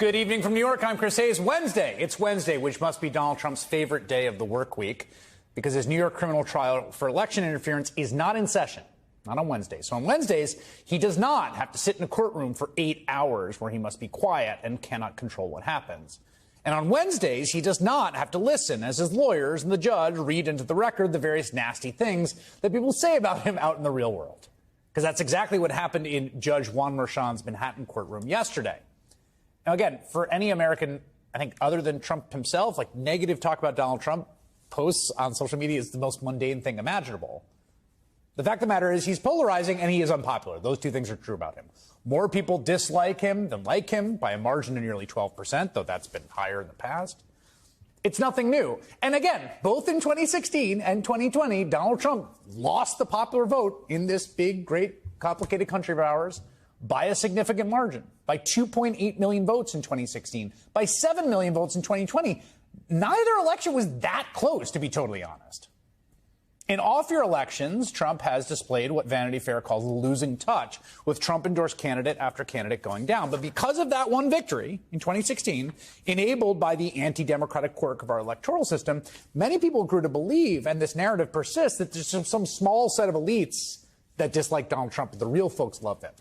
Good evening from New York. I'm Chris Hayes. Wednesday. It's Wednesday, which must be Donald Trump's favorite day of the work week because his New York criminal trial for election interference is not in session, not on Wednesdays. So on Wednesdays, he does not have to sit in a courtroom for 8 hours where he must be quiet and cannot control what happens. And on Wednesdays, he does not have to listen as his lawyers and the judge read into the record the various nasty things that people say about him out in the real world. Because that's exactly what happened in Judge Juan Merchan's Manhattan courtroom yesterday. Now, again, for any American, I think, other than Trump himself, like negative talk about Donald Trump posts on social media is the most mundane thing imaginable. The fact of the matter is he's polarizing and he is unpopular. Those two things are true about him. More people dislike him than like him by a margin of nearly 12%, though that's been higher in the past. It's nothing new. And again, both in 2016 and 2020, Donald Trump lost the popular vote in this big, great, complicated country of ours by a significant margin, by 2.8 million votes in 2016, by 7 million votes in 2020. Neither election was that close, to be totally honest. In off-year elections, Trump has displayed what Vanity Fair calls losing touch, with Trump-endorsed candidate after candidate going down. But because of that one victory in 2016, enabled by the anti-democratic quirk of our electoral system, many people grew to believe, and this narrative persists, that there's some small set of elites that dislike Donald Trump, but the real folks love him.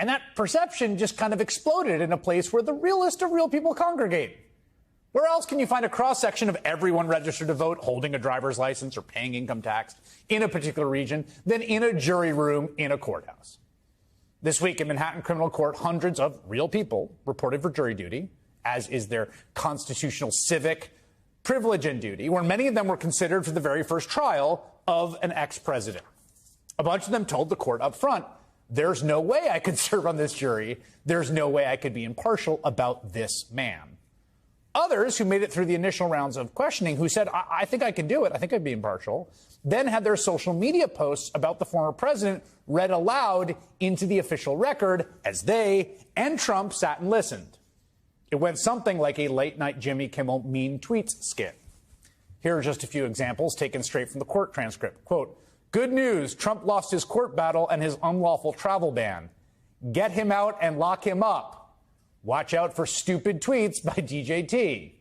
And that perception just kind of exploded in a place where the realest of real people congregate. Where else can you find a cross-section of everyone registered to vote, holding a driver's license or paying income tax in a particular region than in a jury room in a courthouse? This week in Manhattan criminal court, hundreds of real people reported for jury duty, as is their constitutional civic privilege and duty, where many of them were considered for the very first trial of an ex-president. A bunch of them told the court up front, there's no way I could serve on this jury. There's no way I could be impartial about this man. Others who made it through the initial rounds of questioning, who said, I think I can do it, I think I'd be impartial, then had their social media posts about the former president read aloud into the official record as they and Trump sat and listened. It went something like a late-night Jimmy Kimmel mean tweets skit. Here are just a few examples taken straight from the court transcript. Quote, good news, Trump lost his court battle and his unlawful travel ban. Get him out and lock him up. Watch out for stupid tweets by DJT.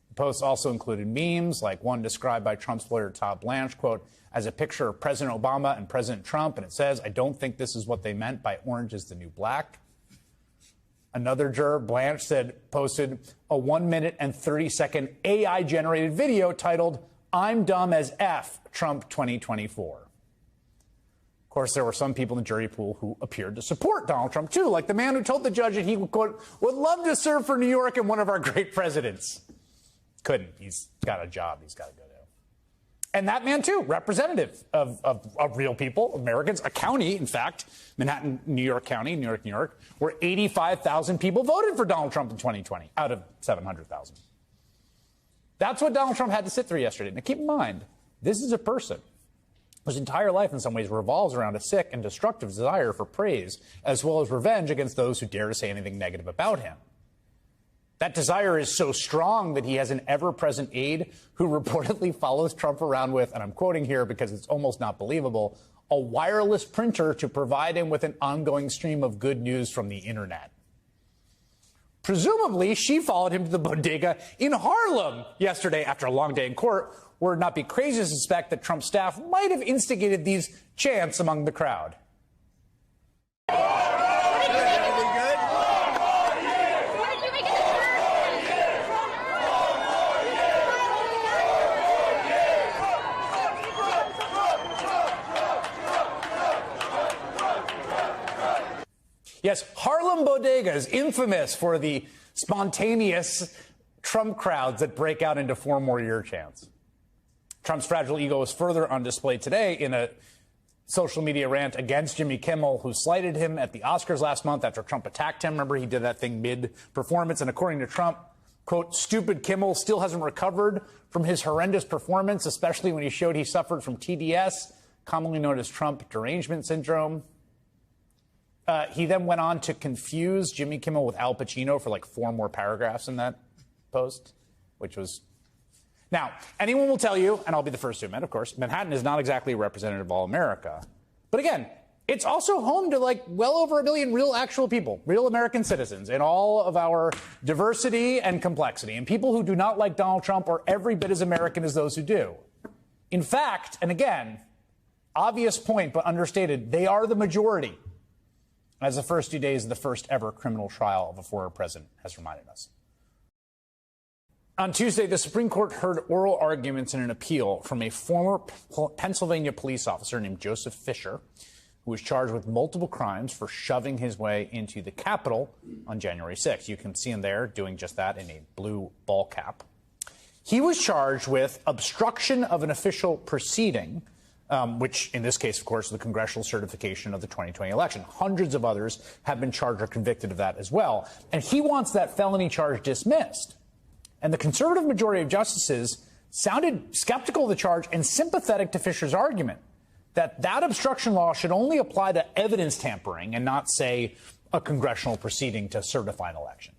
The posts also included memes, like one described by Trump's lawyer Todd Blanche, quote, as a picture of President Obama and President Trump, and it says, I don't think this is what they meant by orange is the new black. Another juror, Blanche, posted a 1 minute and 30-second AI-generated video titled, I'm dumb as F, Trump 2024. Of course, there were some people in the jury pool who appeared to support Donald Trump, too, like the man who told the judge that he, quote, would love to serve for New York and one of our great presidents. Couldn't. He's got a job he's got to go to. And that man, too, representative of real people, Americans, a county, in fact, Manhattan, New York County, New York, where 85,000 people voted for Donald Trump in 2020 out of 700,000. That's what Donald Trump had to sit through yesterday. Now, keep in mind, this is a person whose entire life in some ways revolves around a sick and destructive desire for praise, as well as revenge against those who dare to say anything negative about him. That desire is so strong that he has an ever-present aide who reportedly follows Trump around with, and I'm quoting here because it's almost not believable, a wireless printer to provide him with an ongoing stream of good news from the internet. Presumably, she followed him to the bodega in Harlem yesterday after a long day in court, where it would not be crazy to suspect that Trump's staff might have instigated these chants among the crowd. Yes, Harlem Bodega is infamous for the spontaneous Trump crowds that break out into 4 more year chants. Trump's fragile ego was further on display today in a social media rant against Jimmy Kimmel, who slighted him at the Oscars last month after Trump attacked him. Remember, he did that thing mid-performance. And according to Trump, quote, stupid Kimmel still hasn't recovered from his horrendous performance, especially when he showed he suffered from TDS, commonly known as Trump derangement syndrome. He then went on to confuse Jimmy Kimmel with Al Pacino for like 4 more paragraphs in that post, which was... Now, anyone will tell you, and I'll be the first to admit, of course, Manhattan is not exactly representative of all America. But again, It's also home to like well over 1 billion real actual people, real American citizens, in all of our diversity and complexity. And people who do not like Donald Trump are every bit as American as those who do. In fact, and again, obvious point but understated, they are the majority, as the first 2 days of the first ever criminal trial of a former president has reminded us. On Tuesday, the Supreme Court heard oral arguments in an appeal from a former Pennsylvania police officer named Joseph Fisher, who was charged with multiple crimes for shoving his way into the Capitol on January 6th. You can see him there doing just that in a blue ball cap. He was charged with obstruction of an official proceeding, which in this case, of course, is the congressional certification of the 2020 election. Hundreds of others have been charged or convicted of that as well. And he wants that felony charge dismissed. And the conservative majority of justices sounded skeptical of the charge and sympathetic to Fisher's argument that obstruction law should only apply to evidence tampering and not, say, a congressional proceeding to certify an election.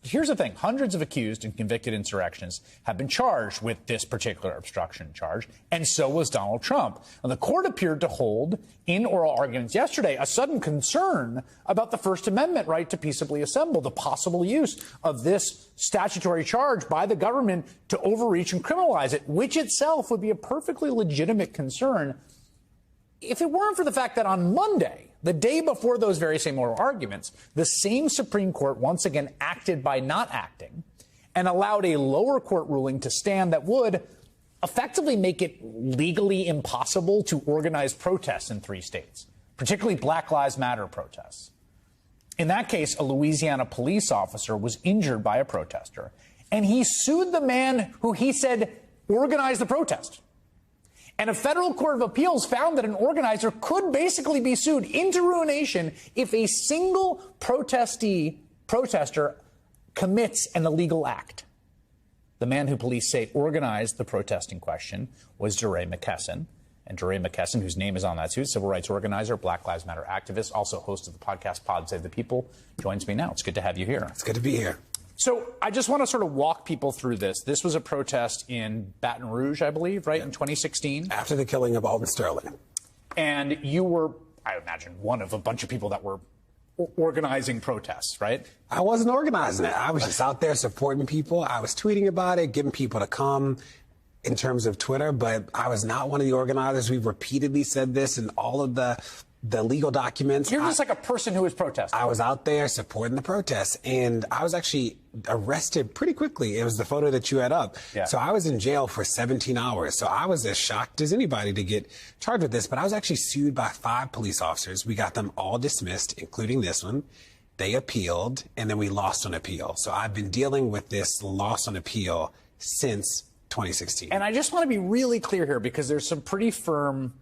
Here's the thing. Hundreds of accused and convicted insurrectionists have been charged with this particular obstruction charge, and so was Donald Trump. And the court appeared to hold, in oral arguments yesterday, a sudden concern about the First Amendment right to peaceably assemble, the possible use of this statutory charge by the government to overreach and criminalize it, which itself would be a perfectly legitimate concern if it weren't for the fact that on Monday, the day before those very same oral arguments, the same Supreme Court once again acted by not acting and allowed a lower court ruling to stand that would effectively make it legally impossible to organize protests in 3 states, particularly Black Lives Matter protests. In that case, a Louisiana police officer was injured by a protester, and he sued the man who he said organized the protest. And a federal court of appeals found that an organizer could basically be sued into ruination if a single protester commits an illegal act. The man who police say organized the protest in question was DeRay McKesson. And DeRay McKesson, whose name is on that suit, civil rights organizer, Black Lives Matter activist, also host of the podcast Pod Save the People, joins me now. It's good to have you here. It's good to be here. So I just want to sort of walk people through this. This was a protest in Baton Rouge, I believe, right, in 2016? After the killing of Alton Sterling. And you were, I imagine, one of a bunch of people that were organizing protests, right? I wasn't organizing it. I was just out there supporting people. I was tweeting about it, getting people to come in terms of Twitter, but I was not one of the organizers. We've repeatedly said this in all of the legal documents. You're just like a person who was protesting. I was out there supporting the protests, and I was actually arrested pretty quickly. It was the photo that you had up. Yeah. So I was in jail for 17 hours. So I was as shocked as anybody to get charged with this, but I was actually sued by 5 police officers. We got them all dismissed, including this one. They appealed, and then we lost on appeal. So I've been dealing with this loss on appeal since 2016. And I just want to be really clear here because there's some pretty firm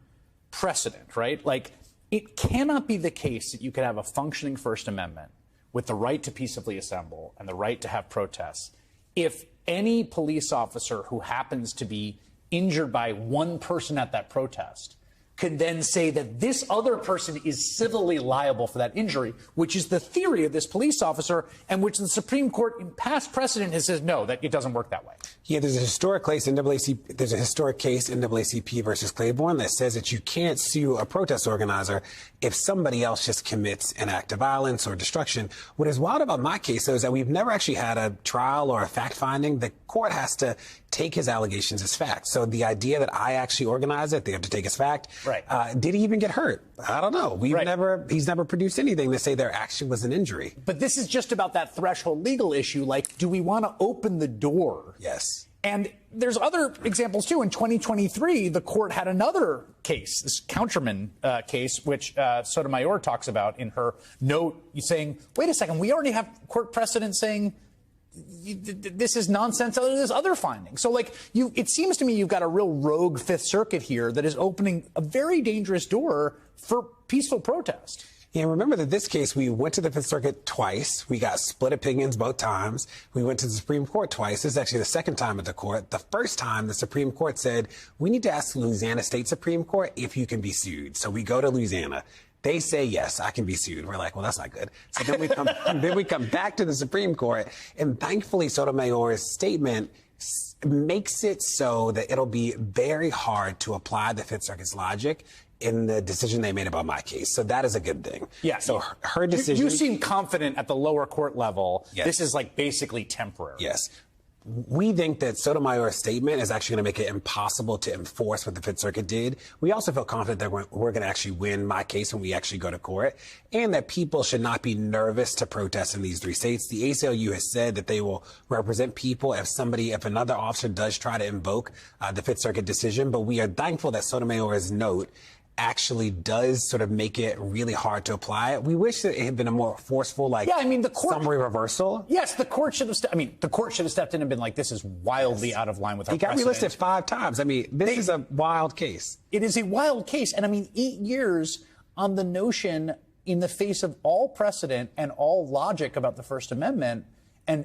precedent, right? Like, it cannot be the case that you could have a functioning First Amendment with the right to peaceably assemble and the right to have protests if any police officer who happens to be injured by one person at that protest could then say that this other person is civilly liable for that injury, which is the theory of this police officer, and which the Supreme Court in past precedent has said no, that it doesn't work that way. Yeah, there's a historic case in NAACP versus Claiborne that says that you can't sue a protest organizer if somebody else just commits an act of violence or destruction. What is wild about my case, though, is that we've never actually had a trial or a fact finding. The court has to take his allegations as fact. So the idea that I actually organized it, they have to take as fact. Right. Did he even get hurt? I don't know. He's never produced anything to say there actually was an injury. But this is just about that threshold legal issue. Like, do we want to open the door? Yes. And there's other examples, too. In 2023, the court had another case, this Counterman case, which Sotomayor talks about in her note, saying, wait a second, we already have court precedent saying this is nonsense. There's other findings. So, like, it seems to me you've got a real rogue Fifth Circuit here that is opening a very dangerous door for peaceful protest. Yeah, remember that this case, we went to the Fifth Circuit twice. We got split opinions both times. We went to the Supreme Court twice. This is actually the second time at the court. The first time, the Supreme Court said, we need to ask the Louisiana State Supreme Court if you can be sued. So we go to Louisiana. They say, yes, I can be sued. We're like, well, that's not good. So then we come back to the Supreme Court, and thankfully Sotomayor's statement makes it so that it'll be very hard to apply the Fifth Circuit's logic in the decision they made about my case. So that is a good thing. Yeah. So her decision. You seem confident at the lower court level. Yes. This is like basically temporary. Yes. We think that Sotomayor's statement is actually going to make it impossible to enforce what the Fifth Circuit did. We also feel confident that we're going to actually win my case when we actually go to court, and that people should not be nervous to protest in these 3 states. The ACLU has said that they will represent people if another officer does try to invoke the Fifth Circuit decision. But we are thankful that Sotomayor's note actually does sort of make it really hard to apply it. We wish that it had been a more forceful, the court, summary reversal. Yes, the court should have. The court should have stepped in and been like, "This is wildly out of line with our precedent." He got relisted 5 times. This is a wild case. It is a wild case, and 8 years on the notion, in the face of all precedent and all logic about the First Amendment, and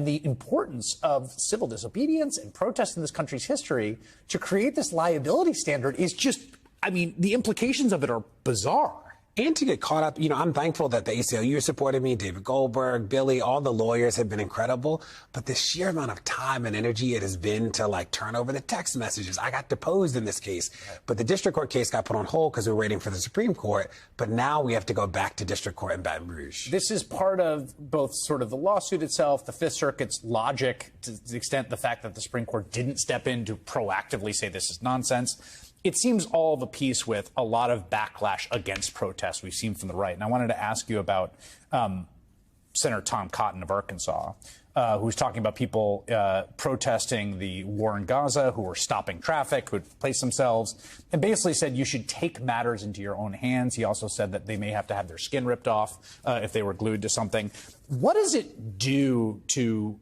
the importance of civil disobedience and protest in this country's history, to create this liability standard is just. The implications of it are bizarre. And to get caught up, I'm thankful that the ACLU supported me, David Goldberg, Billy, all the lawyers have been incredible. But the sheer amount of time and energy it has been to turn over the text messages. I got deposed in this case, but the district court case got put on hold because we were waiting for the Supreme Court. But now we have to go back to district court in Baton Rouge. This is part of both sort of the lawsuit itself, the Fifth Circuit's logic, to the extent the fact that the Supreme Court didn't step in to proactively say this is nonsense. It seems all of a piece with a lot of backlash against protests we've seen from the right. And I wanted to ask you about Senator Tom Cotton of Arkansas, who was talking about people protesting the war in Gaza, who were stopping traffic, who had placed themselves, and basically said you should take matters into your own hands. He also said that they may have to have their skin ripped off if they were glued to something. What does it do to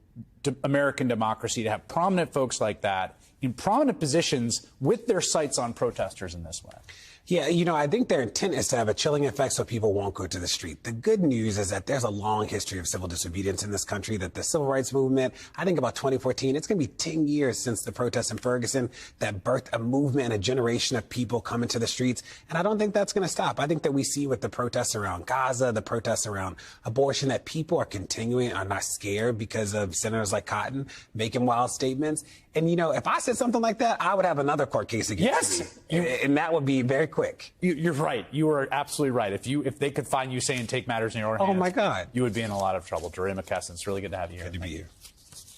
American democracy to have prominent folks like that in prominent positions with their sights on protesters in this way? Yeah, I think their intent is to have a chilling effect so people won't go to the street. The good news is that there's a long history of civil disobedience in this country, that the civil rights movement, I think about 2014, it's going to be 10 years since the protests in Ferguson that birthed a movement and a generation of people coming to the streets. And I don't think that's going to stop. I think that we see with the protests around Gaza, the protests around abortion, that people are continuing, are not scared because of senators like Cotton making wild statements. And, if I said something like that, I would have another court case against me. And that would be very quick. You're right. You are absolutely right. If they could find you saying take matters in your own hands, oh, my God, you would be in a lot of trouble. Deray McKesson, it's really good to have you here. Good to be here.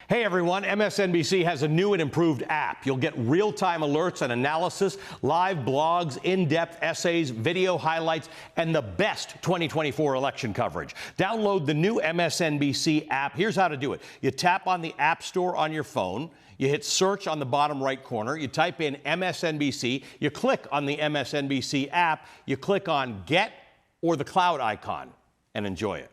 Hey everyone, MSNBC has a new and improved app. You'll get real-time alerts and analysis, live blogs, in-depth essays, video highlights, and the best 2024 election coverage. Download the new MSNBC app. Here's how to do it. You tap on the App Store on your phone. You hit search on the bottom right corner. You type in MSNBC. You click on the MSNBC app. You click on Get or the cloud icon and enjoy it.